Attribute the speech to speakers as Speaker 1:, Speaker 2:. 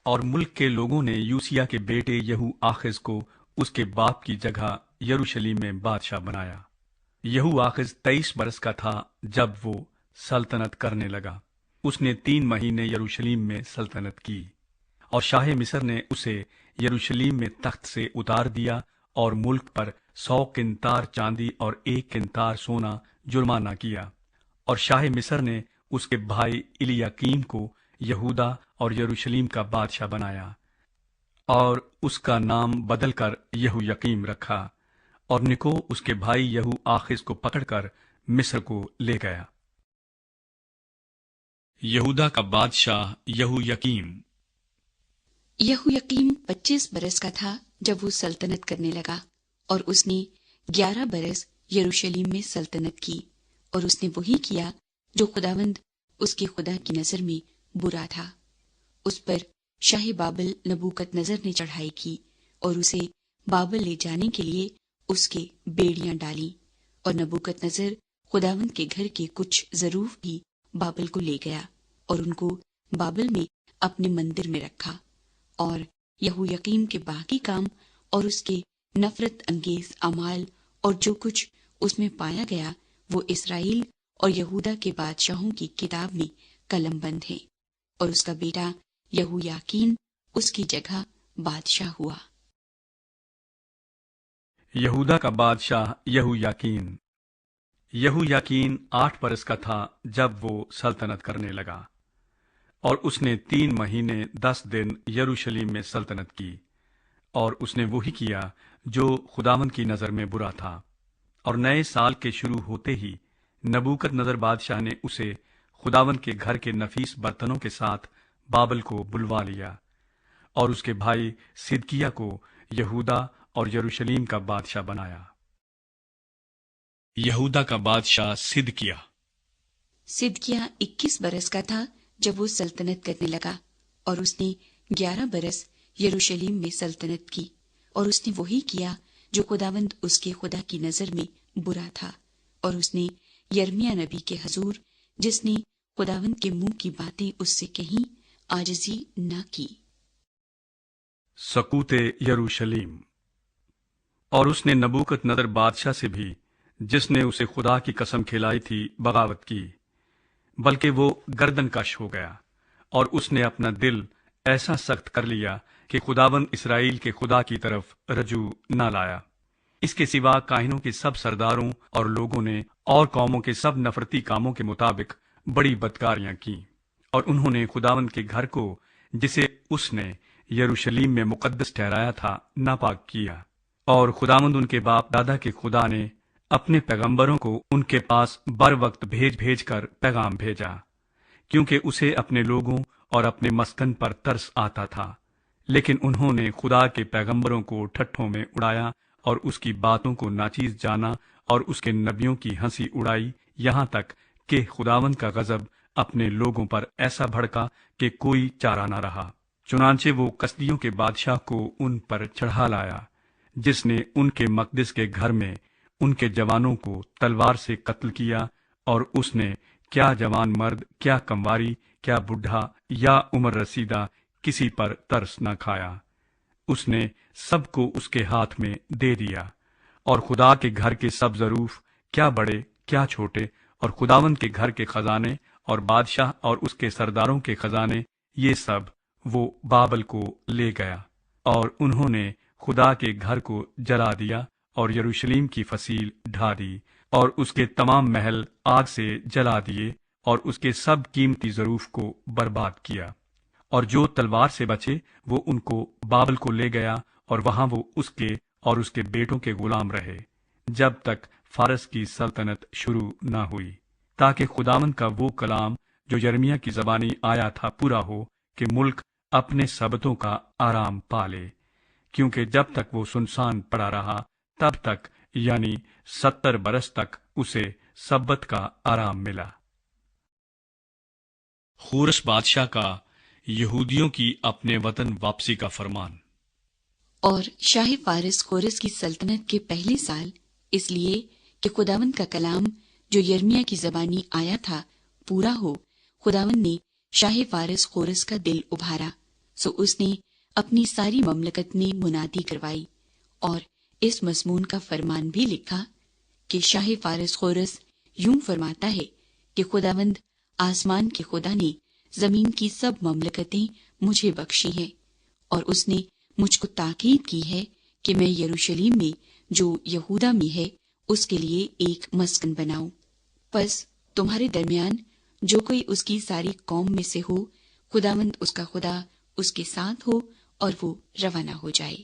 Speaker 1: اور ملک کے لوگوں نے یوسیہ کے بیٹے یہو آخز کو اس کے باپ کی جگہ یروشلم میں بادشاہ بنایا۔ یہو آخز 23 برس کا تھا جب وہ سلطنت کرنے لگا۔ اس نے 3 مہینے یروشلم میں سلطنت کی، اور شاہ مصر نے اسے یروشلم میں تخت سے اتار دیا اور ملک پر 100 قنطار چاندی اور 1 قنطار سونا جرمانہ کیا۔ اور شاہ مصر نے اس کے بھائی الیاکیم کو یہودا اور یروشلم کا بادشاہ بنایا، اور اس کا نام بدل کر یہویقیم رکھا، اور نکو اس کے بھائی یہو آخز کو پکڑ کر مصر کو لے گیا۔ یہودا کا بادشاہ یہویقیم۔
Speaker 2: یہویقیم 25 برس کا تھا جب وہ سلطنت کرنے لگا، اور اس نے 11 برس یروشلم میں سلطنت کی، اور اس نے وہی کیا جو خداوند اس کے خدا کی نظر میں برا تھا۔ اس پر شاہ بابل نبوکت نظر نے چڑھائی کی، اور اسے بابل لے جانے کے لیے اس کے بیڑیاں ڈالیں، اور نبوکت نظر خداوند کے گھر کے کچھ ظروف بھی بابل کو لے گیا، اور ان کو بابل میں اپنے مندر میں رکھا۔ اور یہویقیم کے باقی کام اور اس کے نفرت انگیز اعمال اور جو کچھ اس میں پایا گیا وہ اسرائیل اور یہودا کے بادشاہوں کی کتاب میں قلم بند ہے، اور اس کا بیٹا یہویاکین اس کی جگہ بادشاہ ہوا۔
Speaker 1: یہودا کا بادشاہ یہویاکین۔ یہویاکین 8 برس کا تھا جب وہ سلطنت کرنے لگا، اور اس نے 3 مہینے 10 دن یروشلم میں سلطنت کی، اور اس نے وہی کیا جو خداوند کی نظر میں برا تھا۔ اور نئے سال کے شروع ہوتے ہی نبوکت نظر بادشاہ نے اسے خداوند کے گھر کے نفیس برتنوں کے ساتھ بابل کو بلوا لیا، اور اس کے بھائی صدقیہ کو یہودا اور یروشلم کا بادشاہ بنایا۔ یہودا کا بادشاہ صدقیہ۔
Speaker 2: صدقیہ 21 برس کا تھا جب وہ سلطنت کرنے لگا، اور اس نے 11 برس یروشلم میں سلطنت کی، اور اس نے وہی کیا جو خداوند اس کے خدا کی نظر میں برا تھا، اور اس نے یرمیہ نبی کے حضور جس نے خداوند کے منہ کی باتیں اس سے کہیں عاجزی نہ کی۔
Speaker 1: سقوط یروشلم۔ اور اس نے نبوکت نظر بادشاہ سے بھی جس نے اسے خدا کی قسم کھلائی تھی بغاوت کی، بلکہ وہ گردن کش ہو گیا، اور اس نے اپنا دل ایسا سخت کر لیا کہ خداوند اسرائیل کے خدا کی طرف رجوع نہ لایا۔ اس کے سوا کاہنوں کے سب سرداروں اور لوگوں نے اور قوموں کے سب نفرتی کاموں کے مطابق بڑی بدکاریاں کی، اور انہوں نے خداوند کے گھر کو جسے اس نے یروشلم میں مقدس ٹھہرایا تھا ناپاک کیا۔ اور خداوند ان کے باپ دادا کے خدا نے اپنے پیغمبروں کو ان کے پاس بر وقت بھیج کر پیغام بھیجا، کیونکہ اسے اپنے لوگوں اور اپنے مسکن پر ترس آتا تھا، لیکن انہوں نے خدا کے پیغمبروں کو ٹھٹھوں میں اڑایا اور اس کی باتوں کو ناچیز جانا اور اس کے نبیوں کی ہنسی اڑائی، یہاں تک کہ خداوند کا غضب اپنے لوگوں پر ایسا بھڑکا کہ کوئی چارہ نہ رہا۔ چنانچہ وہ کسدیوں کے بادشاہ کو ان پر چڑھا لایا، جس نے ان کے مقدس کے گھر میں ان کے جوانوں کو تلوار سے قتل کیا، اور اس نے کیا جوان مرد، کیا کمواری، کیا بڈھا یا عمر رسیدہ کسی پر ترس نہ کھایا۔ اس نے سب کو اس کے ہاتھ میں دے دیا، اور خدا کے گھر کے سب ظروف، کیا بڑے کیا چھوٹے، اور خداوند کے گھر کے خزانے اور بادشاہ اور اس کے سرداروں کے خزانے، یہ سب وہ بابل کو لے گیا، اور انہوں نے خدا کے گھر کو جلا دیا اور یروشلم کی فصیل ڈھا دی، اور اس کے تمام محل آگ سے جلا دیے، اور اس کے سب قیمتی ظروف کو برباد کیا۔ اور جو تلوار سے بچے وہ ان کو بابل کو لے گیا، اور وہاں وہ اس کے اور اس کے بیٹوں کے غلام رہے، جب تک فارس کی سلطنت شروع نہ ہوئی، تاکہ خداوند کا وہ کلام جو یرمیہ کی زبانی آیا تھا پورا ہو کہ ملک اپنے سبتوں کا آرام پالے، کیونکہ جب تک وہ سنسان پڑا رہا تب تک، یعنی 70 برس تک اسے سبت کا آرام ملا۔ خورش بادشاہ کا یہودیوں کی اپنے وطن واپسی کا فرمان۔
Speaker 2: اور شاہ فارس کورس کی سلطنت کے پہلے سال، اس لیے کہ خداوند کا کلام جو یرمیہ کی زبانی آیا تھا پورا ہو، خداوند نے شاہ فارس کورس کا دل ابھارا، سو اس نے اپنی ساری مملکت میں منادی کروائی اور اس مضمون کا فرمان بھی لکھا کہ شاہ فارس خورس یوں فرماتا ہے کہ خداوند آسمان کے خدا نے زمین کی سب مملکتیں مجھے بخشی ہیں، اور اس نے مجھ کو تاکید کی ہے کہ میں یروشلیم میں جو یہودا میں ہے اس کے لیے ایک مسکن بناؤں۔ پس تمہارے درمیان جو کوئی اس کی ساری قوم میں سے ہو، خداوند اس کا خدا اس کے ساتھ ہو اور وہ روانہ ہو جائے۔